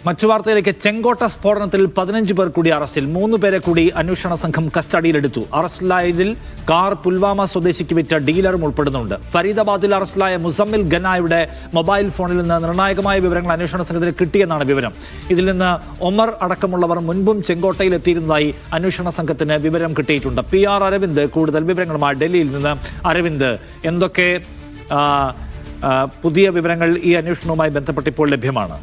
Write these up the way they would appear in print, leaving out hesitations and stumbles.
മറ്റു വാർത്തയിലേക്ക്. ചെങ്കോട്ട സ്ഫോടനത്തിൽ 15 പേർ കൂടി അറസ്റ്റിൽ. 3 പേരെ കൂടി അന്വേഷണ സംഘം കസ്റ്റഡിയിലെടുത്തു. അറസ്റ്റിലായതിൽ കാർ പുൽവാമ സ്വദേശിക്ക് വിറ്റ ഡീലറും ഉൾപ്പെടുന്നുണ്ട്. ഫരീദാബാദിൽ അറസ്റ്റിലായ മുസമ്മിൽ ഖനായുടെ മൊബൈൽ ഫോണിൽ നിന്ന് നിർണായകമായ വിവരങ്ങൾ അന്വേഷണ സംഘത്തിന് കിട്ടിയെന്നാണ് വിവരം. ഇതിൽ നിന്ന് ഒമർ അടക്കമുള്ളവർ മുൻപും ചെങ്കോട്ടയിൽ എത്തിയിരുന്നതായി അന്വേഷണ സംഘത്തിന് വിവരം കിട്ടിയിട്ടുണ്ട്. PR അരവിന്ദ് കൂടുതൽ വിവരങ്ങളുമായി ഡൽഹിയിൽ നിന്ന്. അരവിന്ദ്, എന്തൊക്കെ പുതിയ വിവരങ്ങൾ ഈ അന്വേഷണവുമായി ബന്ധപ്പെട്ട് ഇപ്പോൾ ലഭ്യമാണ്?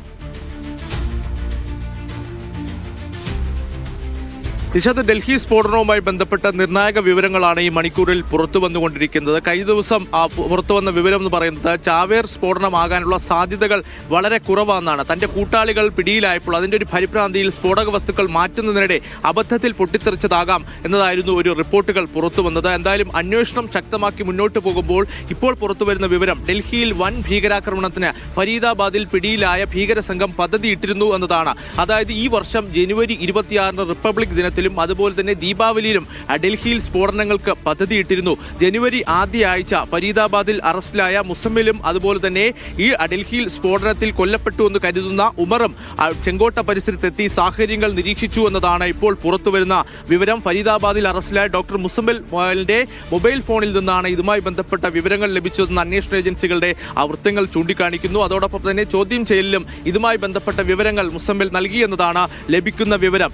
നിഷാദ്, ഡൽഹി സ്ഫോടനവുമായി ബന്ധപ്പെട്ട നിർണായക വിവരങ്ങളാണ് ഈ മണിക്കൂറിൽ പുറത്തു വന്നുകൊണ്ടിരിക്കുന്നത്. കഴിഞ്ഞ ദിവസം പുറത്തു വന്ന വിവരം എന്ന് പറയുന്നത് ചാവേർ സ്ഫോടനമാകാനുള്ള സാധ്യതകൾ വളരെ കുറവാണെന്നാണ്. തന്റെ കൂട്ടാളികൾ പിടിയിലായപ്പോൾ അതിന്റെ ഒരു പരിഭ്രാന്തിയിൽ സ്ഫോടക വസ്തുക്കൾ മാറ്റുന്നതിനിടെ അബദ്ധത്തിൽ പൊട്ടിത്തെറിച്ചതാകാം എന്നതായിരുന്നു ഒരു റിപ്പോർട്ടുകൾ പുറത്തു വന്നത്. എന്തായാലും അന്വേഷണം ശക്തമാക്കി മുന്നോട്ട് പോകുമ്പോൾ ഇപ്പോൾ പുറത്തുവരുന്ന വിവരം ഡൽഹിയിൽ വൻ ഭീകരാക്രമണത്തിന് ഫരീദാബാദിൽ പിടിയിലായ ഭീകര സംഘം പദ്ധതിയിട്ടിരുന്നു എന്നതാണ്. അതായത് ഈ വർഷം ജനുവരി 26 റിപ്പബ്ലിക് ദിനത്തിലും അതുപോലെ തന്നെ ദീപാവലിയിലും ഡൽഹിയിൽ സ്ഫോടനങ്ങൾക്ക് പദ്ധതിയിട്ടിരുന്നു. ജനുവരി ആദ്യ ആഴ്ച ഫരീദാബാദിൽ അറസ്റ്റിലായ മുസമ്മിലും അതുപോലെ തന്നെ ഈ ഡൽഹിയിൽ സ്ഫോടനത്തിൽ കൊല്ലപ്പെട്ടു എന്ന് കരുതുന്ന ഉമറും ചെങ്കോട്ട പരിസരത്തെത്തി സാഹചര്യങ്ങൾ നിരീക്ഷിച്ചു എന്നതാണ് ഇപ്പോൾ പുറത്തുവരുന്ന വിവരം. ഫരീദാബാദിൽ അറസ്റ്റിലായ ഡോക്ടർ മുസമ്മിലിന്റെ മൊബൈൽ ഫോണിൽ നിന്നാണ് ഇതുമായി ബന്ധപ്പെട്ട വിവരങ്ങൾ ലഭിച്ചതെന്ന് അന്വേഷണ ഏജൻസികളുടെ വൃത്തങ്ങൾ ചൂണ്ടിക്കാണിക്കുന്നു. അതോടൊപ്പം തന്നെ ചോദ്യം ചെയ്യലിലും ഇതുമായി ബന്ധപ്പെട്ട വിവരങ്ങൾ മുസമ്മിൽ നൽകിയെന്നതാണ് ലഭിക്കുന്ന വിവരം.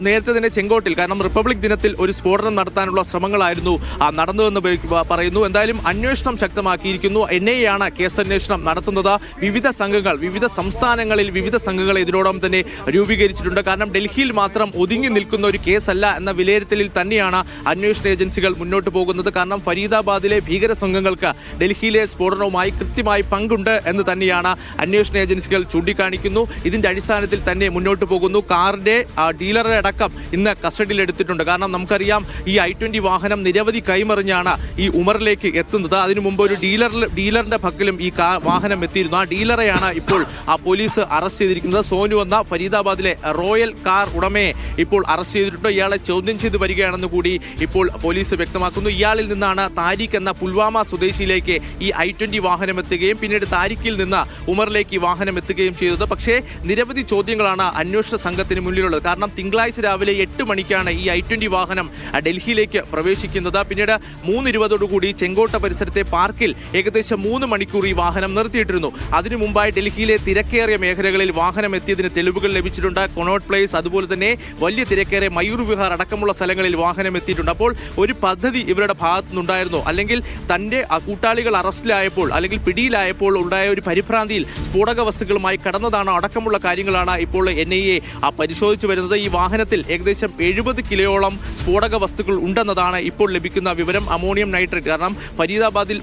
നേരത്തെ തന്നെ ചെങ്കോട്ടിൽ, കാരണം റിപ്പബ്ലിക് ദിനത്തിൽ ഒരു സ്ഫോടനം നടത്താനുള്ള ശ്രമങ്ങളായിരുന്നു നടന്നതെന്ന് പറയുന്നു. എന്തായാലും അന്വേഷണം ശക്തമാക്കിയിരിക്കുന്നു. NIA ആണ് കേസന്വേഷണം നടത്തുന്നത്. വിവിധ സംഘങ്ങൾ, വിവിധ സംസ്ഥാനങ്ങളിൽ വിവിധ സംഘങ്ങൾ ഇതിനോടൊപ്പം തന്നെ രൂപീകരിച്ചിട്ടുണ്ട്. കാരണം ഡൽഹിയിൽ മാത്രം ഒതുങ്ങി നിൽക്കുന്ന ഒരു കേസല്ല എന്ന വിലയിരുത്തലിൽ തന്നെയാണ് അന്വേഷണ ഏജൻസികൾ മുന്നോട്ട് പോകുന്നത്. കാരണം ഫരീദാബാദിലെ ഭീകര സംഘങ്ങൾക്ക് ഡൽഹിയിലെ സ്ഫോടനവുമായി കൃത്യമായി പങ്കുണ്ട് എന്ന് തന്നെയാണ് അന്വേഷണ ഏജൻസികൾ ചൂണ്ടിക്കാണിക്കുന്നു. ഇതിന്റെ അടിസ്ഥാനത്തിൽ തന്നെ മുന്നോട്ട് പോകുന്നു. കാറിന്റെ ഡീലറെ അടക്കം ഇന്ന് കസ്റ്റഡിയിൽ എടുത്തിട്ടുണ്ട്. കാരണം നമുക്കറിയാം, ഈ I-20 വാഹനം നിരവധി കൈമറിഞ്ഞാണ് ഈ ഉമറിലേക്ക് എത്തുന്നത്. അതിനു മുമ്പ് ഒരു ഡീലറിന്റെ പക്കലും ഈ വാഹനം എത്തിയിരുന്നു. ആ ഡീലറെയാണ് ഇപ്പോൾ പോലീസ് അറസ്റ്റ് ചെയ്തിരിക്കുന്നത്. സോനു എന്ന ഫരീദാബാദിലെ റോയൽ കാർ ഉടമയെ ഇപ്പോൾ അറസ്റ്റ് ചെയ്തിട്ടുണ്ട്. ഇയാളെ ചോദ്യം ചെയ്ത് വരികയാണെന്ന് കൂടി ഇപ്പോൾ പോലീസ് വ്യക്തമാക്കുന്നു. ഇയാളിൽ നിന്നാണ് താരിഖ് എന്ന പുൽവാമ സ്വദേശിയിലേക്ക് ഈ I-20 വാഹനം എത്തുകയും പിന്നീട് താരിഖിൽ നിന്ന് ഉമറിലേക്ക് ഈ വാഹനം എത്തുകയും ചെയ്തത്. പക്ഷേ നിരവധി ചോദ്യങ്ങളാണ് അന്വേഷണ സംഘത്തിന് മുന്നിലുള്ളത്. കാരണം തിങ്കളാഴ്ച രാവിലെ 8 മണിക്കാണ് ഈ I-20 വാഹനം ഡൽഹിയിലേക്ക് പ്രവേശിക്കുന്നത്. പിന്നീട് 3:20 ചെങ്കോട്ട പരിസരത്തെ പാർക്കിൽ ഏകദേശം 3 മണിക്കൂർ ഈ വാഹനം നിർത്തിയിട്ടിരുന്നു. അതിനു മുമ്പായി ഡൽഹിയിലെ തിരക്കേറിയ മേഖലകളിൽ വാഹനം എത്തിയതിന് തെളിവുകൾ ലഭിച്ചിട്ടുണ്ട്. കൊണോട്ട് പ്ലേസ്, അതുപോലെ തന്നെ വലിയ തിരക്കേറിയ മയൂർ വിഹാർ അടക്കമുള്ള സ്ഥലങ്ങളിൽ വാഹനം എത്തിയിട്ടുണ്ട്. അപ്പോൾ ഒരു പദ്ധതി ഇവരുടെ ഭാഗത്തുനിന്നുണ്ടായിരുന്നു. അല്ലെങ്കിൽ തന്റെ കൂട്ടാളികൾ അറസ്റ്റിലായപ്പോൾ അല്ലെങ്കിൽ പിടിയിലായപ്പോൾ ഉണ്ടായ ഒരു പരിഭ്രാന്തിയിൽ സ്ഫോടക വസ്തുക്കളുമായി കടന്നതാണോ അടക്കമുള്ള കാര്യങ്ങളാണ് ഇപ്പോൾ NIA പരിശോധിച്ചു വരുന്നത്. ഈ വാഹനത്തിൽ ഏകദേശം 70 കിലോയോളം സ്ഫോടക വസ്തുക്കൾ ഉണ്ടെന്നതാണ് ഇപ്പോൾ ലഭിക്കുന്ന വിവരം. അമോണിയം നൈട്രേറ്റ്, കാരണം ഫരീദാബാദിൽ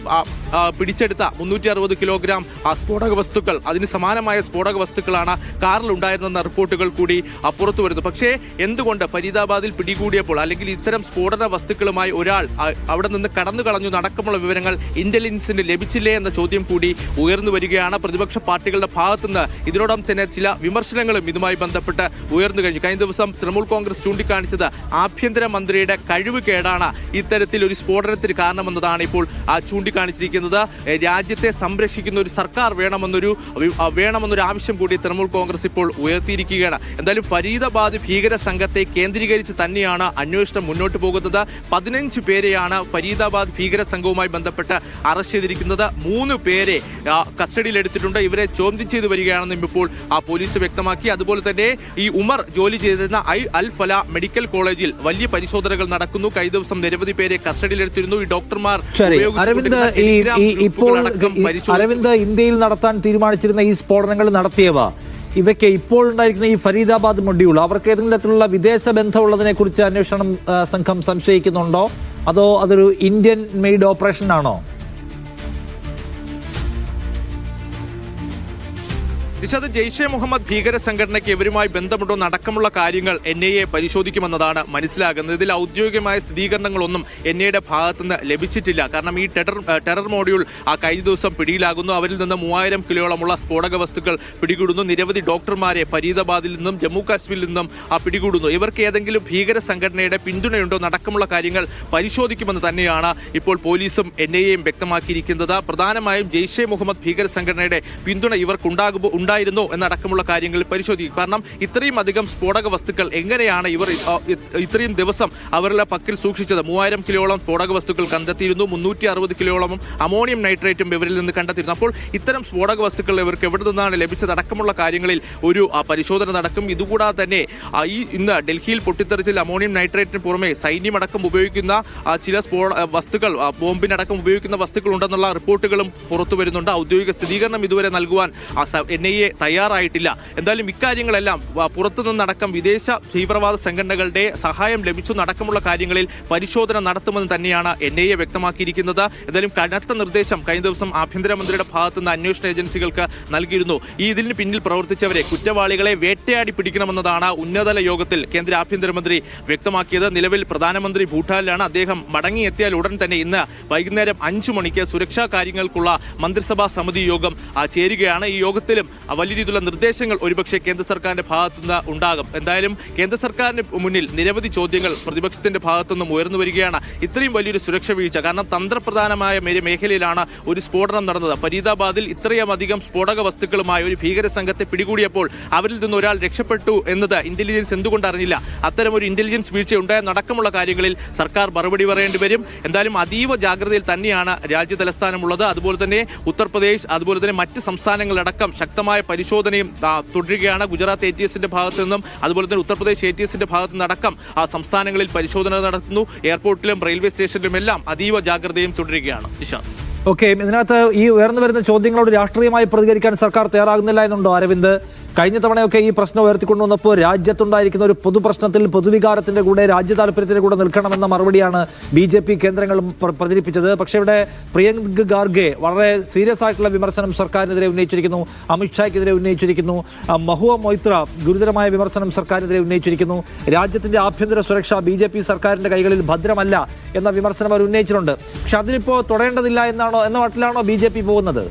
പിടിച്ചെടുത്ത 360 കിലോഗ്രാം സ്ഫോടക വസ്തുക്കൾ, അതിന് സമാനമായ സ്ഫോടക വസ്തുക്കളാണ് കാറിൽ ഉണ്ടായിരുന്നെന്ന റിപ്പോർട്ടുകൾ കൂടി പുറത്തു വരുന്നു. പക്ഷേ എന്തുകൊണ്ട് ഫരീദാബാദിൽ പിടികൂടിയപ്പോൾ അല്ലെങ്കിൽ ഇത്തരം സ്ഫോടന വസ്തുക്കളുമായി ഒരാൾ അവിടെ നിന്ന് കടന്നു കളഞ്ഞു നടക്കമുള്ള വിവരങ്ങൾ ഇന്റലിജൻസിന് ലഭിച്ചില്ലേ എന്ന ചോദ്യം കൂടി ഉയർന്നു വരികയാണ്. പ്രതിപക്ഷ പാർട്ടികളുടെ ഭാഗത്തുനിന്ന് ഇതിനോടൊപ്പം തന്നെ ചില വിമർശനങ്ങളും ഇതുമായി ബന്ധപ്പെട്ട് ഉയർന്നു കഴിഞ്ഞു. കഴിഞ്ഞ ദിവസം തൃണമൂൽ കോൺഗ്രസ് ചൂണ്ടിക്കാണിച്ചത് ആഭ്യന്തരമന്ത്രിയുടെ കഴിവ് കേടാണ് ഇത്തരത്തിൽ ഒരു സ്ഫോടനത്തിന് കാരണമെന്നതാണ് ഇപ്പോൾ ചൂണ്ടിക്കാണിച്ചിരിക്കുന്നത്. രാജ്യത്തെ സംരക്ഷിക്കുന്ന ഒരു സർക്കാർ വേണമെന്നൊരു ആവശ്യം കൂടി തൃണമൂൽ കോൺഗ്രസ് ഇപ്പോൾ ഉയർത്തിയിരിക്കുകയാണ്. എന്തായാലും ഫരീദാബാദ് ഭീകര സംഘത്തെ കേന്ദ്രീകരിച്ച് തന്നെയാണ് അന്വേഷണം മുന്നോട്ട് പോകുന്നത്. 15 പേരെയാണ് ഫരീദാബാദ് ഭീകര സംഘവുമായി ബന്ധപ്പെട്ട് അറസ്റ്റ് ചെയ്തിരിക്കുന്നത്. 3 പേരെ കസ്റ്റഡിയിലെടുത്തിട്ടുണ്ട്. ഇവരെ ചോദ്യം ചെയ്ത് വരികയാണെന്നും ഇപ്പോൾ പോലീസ് വ്യക്തമാക്കി. അതുപോലെ തന്നെ ഈ ഉമർ ജോലി ചെയ്തിരുന്ന അൽ ഫല മെഡിക്കൽ കോളേജിൽ വലിയ പരിശോധനകൾ നടക്കുന്നു. കഴിഞ്ഞ ദിവസം നിരവധി പേരെ കസ്റ്റഡിയിലെടുത്തിരുന്നു. ഈ ഡോക്ടർമാർ അരവിന്ദ്, ഇന്ത്യയിൽ നടത്താൻ തീരുമാനിച്ചിരുന്ന ഈ സ്ഫോടനങ്ങൾ നടത്തിയവ, ഇവയ്ക്ക് ഇപ്പോൾ ഉണ്ടായിരിക്കുന്ന ഈ ഫരീദാബാദ് മൊഡ്യൂൾ, അവർക്ക് ഏതെങ്കിലും തരത്തിലുള്ള വിദേശ ബന്ധമുള്ളതിനെ കുറിച്ച് അന്വേഷണം സംഘം സംശയിക്കുന്നുണ്ടോ? അതോ അതൊരു ഇന്ത്യൻ മെയ്ഡ് ഓപ്പറേഷൻ ആണോ? നിഷാദ്, ജെയ്ഷെ മുഹമ്മദ് ഭീകര സംഘടനയ്ക്ക് ഇവരുമായി ബന്ധമുണ്ടോ നടക്കമുള്ള കാര്യങ്ങൾ NIA പരിശോധിക്കുമെന്നതാണ് മനസ്സിലാകുന്നത്. ഇതിൽ ഔദ്യോഗികമായ സ്ഥിരീകരണങ്ങളൊന്നും NIAയുടെ ഭാഗത്തുനിന്ന് ലഭിച്ചിട്ടില്ല. കാരണം ഈ ടെറർ മോഡ്യൂൾ കഴിഞ്ഞ ദിവസം പിടിയിലാകുന്നു. അവരിൽ നിന്ന് 3000 കിലോയോളമുള്ള സ്ഫോടക വസ്തുക്കൾ പിടികൂടുന്നു. നിരവധി ഡോക്ടർമാരെ ഫരീദാബാദിൽ നിന്നും ജമ്മു കാശ്മീരിൽ നിന്നും പിടികൂടുന്നു. ഇവർക്ക് ഏതെങ്കിലും ഭീകര സംഘടനയുടെ പിന്തുണയുണ്ടോ നടക്കമുള്ള കാര്യങ്ങൾ പരിശോധിക്കുമെന്ന് തന്നെയാണ് ഇപ്പോൾ പോലീസും NIAയും വ്യക്തമാക്കിയിരിക്കുന്നത്. പ്രധാനമായും ജെയ്ഷെ മുഹമ്മദ് ഭീകര സംഘടനയുടെ പിന്തുണ ഇവർക്കുണ്ടാകുമ്പോൾ ഉണ്ടായിരുന്നോ എന്നടക്കമുള്ള കാര്യങ്ങൾ പരിശോധിക്കും. കാരണം ഇത്രയും അധികം സ്ഫോടക വസ്തുക്കൾ എങ്ങനെയാണ് ഇവർ ഇത്രയും ദിവസം അവരുടെ പക്കൽ സൂക്ഷിച്ചത്? 3000 കിലോളം സ്ഫോടക വസ്തുക്കൾ കണ്ടെത്തിയിരുന്നു, 360 കിലോളം അമോണിയം നൈട്രേറ്റും ഇവരിൽ നിന്ന് കണ്ടെത്തിയിരുന്നു. അപ്പോൾ ഇത്തരം സ്ഫോടക വസ്തുക്കൾ ഇവർക്ക് എവിടെ നിന്നാണ് ലഭിച്ചതടക്കമുള്ള കാര്യങ്ങളിൽ ഒരു പരിശോധന നടക്കും. ഇതുകൂടാതെ തന്നെ ഇന്ന് ഡൽഹിയിൽ പൊട്ടിത്തെറിച്ചിൽ അമോണിയം നൈട്രേറ്റിന് പുറമെ സൈന്യമടക്കം ഉപയോഗിക്കുന്ന ചില വസ്തുക്കൾ, ബോംബിനടക്കം ഉപയോഗിക്കുന്ന വസ്തുക്കൾ ഉണ്ടെന്നുള്ള റിപ്പോർട്ടുകളും പുറത്തു വരുന്നുണ്ട്. ഔദ്യോഗിക സ്ഥിരീകരണം ഇതുവരെ നൽകുവാൻ NIA തയ്യാറായിട്ടില്ല. എന്തായാലും ഇക്കാര്യങ്ങളെല്ലാം പുറത്തുനിന്നടക്കം വിദേശ തീവ്രവാദ സംഘടനകളുടെ സഹായം ലഭിച്ചു നടക്കമുള്ള കാര്യങ്ങളിൽ പരിശോധന നടത്തുമെന്ന് തന്നെയാണ് NIA വ്യക്തമാക്കിയിരിക്കുന്നത്. എന്തായാലും കനത്ത നിർദ്ദേശം കഴിഞ്ഞ ദിവസം ആഭ്യന്തരമന്ത്രിയുടെ ഭാഗത്തുനിന്ന് അന്വേഷണ ഏജൻസികൾക്ക് നൽകിയിരുന്നു. ഇതിന് പിന്നിൽ പ്രവർത്തിച്ചവരെ, കുറ്റവാളികളെ വേട്ടയാടി പിടിക്കണമെന്നതാണ് ഉന്നതതല യോഗത്തിൽ കേന്ദ്ര ആഭ്യന്തരമന്ത്രി വ്യക്തമാക്കിയത്. നിലവിൽ പ്രധാനമന്ത്രി ഭൂട്ടാനിലാണ്. അദ്ദേഹം മടങ്ങിയെത്തിയാൽ ഉടൻ തന്നെ ഇന്ന് വൈകുന്നേരം 5 മണിക്ക് സുരക്ഷാ കാര്യങ്ങൾക്കുള്ള മന്ത്രിസഭാ സമിതി യോഗം ചേരുകയാണ്. ഈ യോഗത്തിലും വലിയ രീതിയിലുള്ള നിർദ്ദേശങ്ങൾ ഒരുപക്ഷെ കേന്ദ്ര സർക്കാരിന്റെ ഭാഗത്തുനിന്ന് ഉണ്ടാകും. എന്തായാലും കേന്ദ്ര സർക്കാരിന് മുന്നിൽ നിരവധി ചോദ്യങ്ങൾ പ്രതിപക്ഷത്തിന്റെ ഭാഗത്തുനിന്നും ഉയർന്നു വരികയാണ്. ഇത്രയും വലിയൊരു സുരക്ഷ വീഴ്ച, കാരണം തന്ത്രപ്രധാനമായ മേഖലയിലാണ് ഒരു സ്ഫോടനം നടന്നത്. ഫരീദാബാദിൽ ഇത്രയും അധികം സ്ഫോടക വസ്തുക്കളുമായി ഒരു ഭീകര സംഘത്തെ പിടികൂടിയപ്പോൾ അവരിൽ നിന്ന് ഒരാൾ രക്ഷപ്പെട്ടു എന്നത് ഇന്റലിജൻസ് എന്തുകൊണ്ട് അറിഞ്ഞില്ല? അത്തരം ഒരു ഇന്റലിജൻസ് വീഴ്ച ഉണ്ടായെന്നടക്കമുള്ള കാര്യങ്ങളിൽ സർക്കാർ മറുപടി പറയേണ്ടി വരും. എന്തായാലും അതീവ ജാഗ്രതയിൽ തന്നെയാണ് രാജ്യ തലസ്ഥാനമുള്ളത്. അതുപോലെ തന്നെ ഉത്തർപ്രദേശ്, അതുപോലെ തന്നെ മറ്റ് സംസ്ഥാനങ്ങളടക്കം ശക്തമായ പരിശോധനയും തുടരുകയാണ്. ഗുജറാത്ത് ATSന്റെ ഭാഗത്തു നിന്നും അതുപോലെ തന്നെ ഉത്തർപ്രദേശ് ATSന്റെ ഭാഗത്തു നിന്നടക്കം സംസ്ഥാനങ്ങളിൽ പരിശോധന നടത്തുന്നു. എയർപോർട്ടിലും റെയിൽവേ സ്റ്റേഷനിലും എല്ലാം അതീവ ജാഗ്രതയും തുടരുകയാണ്. നിശാന്ത്. ഓക്കെ, ഇതിനകത്ത് ഈ ഉയർന്നു വരുന്ന ചോദ്യങ്ങളോട് രാഷ്ട്രീയമായി പ്രതികരിക്കാൻ സർക്കാർ തയ്യാറാകുന്നില്ല എന്നുണ്ടോ അരവിന്ദ്? കഴിഞ്ഞ തവണയൊക്കെ ഈ പ്രശ്നം ഉയർത്തിക്കൊണ്ടുവന്നപ്പോൾ രാജ്യത്തുണ്ടായിരിക്കുന്ന ഒരു പൊതുപ്രശ്നത്തിൽ പൊതുവികാരത്തിന്റെ കൂടെ രാജ്യ താല്പര്യത്തിന്റെ കൂടെ നിൽക്കണമെന്ന മറുപടിയാണ് BJP കേന്ദ്രങ്ങളും പ്രചരിപ്പിച്ചത്. പക്ഷേ ഇവിടെ പ്രിയങ്ക് ഖാർഗെ വളരെ സീരിയസ് ആയിട്ടുള്ള വിമർശനം സർക്കാരിനെതിരെ ഉന്നയിച്ചിരിക്കുന്നു, അമിത്ഷായ്ക്കെതിരെ ഉന്നയിച്ചിരിക്കുന്നു, മഹുവ മൊയ്ത്ര ഗുരുതരമായ വിമർശനം സർക്കാരിനെതിരെ ഉന്നയിച്ചിരിക്കുന്നു. രാജ്യത്തിന്റെ ആഭ്യന്തര സുരക്ഷ BJP സർക്കാരിന്റെ കൈകളിൽ ഭദ്രമല്ല എന്ന വിമർശനം അവർ ഉന്നയിച്ചിട്ടുണ്ട്. പക്ഷെ അതിനിപ്പോൾ തൊടേണ്ടതില്ല എന്ന മട്ടിലാണോ BJP പോകുന്നത്?